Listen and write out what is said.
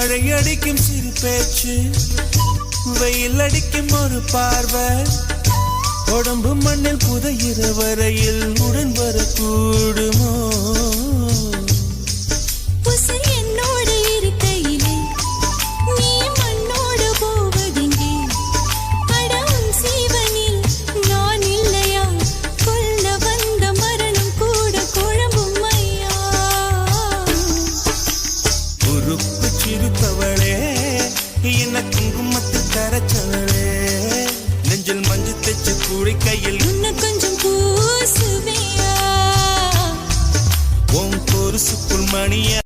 மழை அடிக்கும் சிறு பேச்சு, வெயில் அடிக்கும் ஒரு பார்வை, உடம்பு மண்ணில் புதையிற வரையில் உடன் வரக்கூடுமோ? என்ன குங்குமத்தில் கரைச்சவளே, நெஞ்சில் மஞ்சு தைச்சு கூடி கையில் இன்னும் கொஞ்சம் பூசுவியா? உன் பொருசுக்குள் மணிய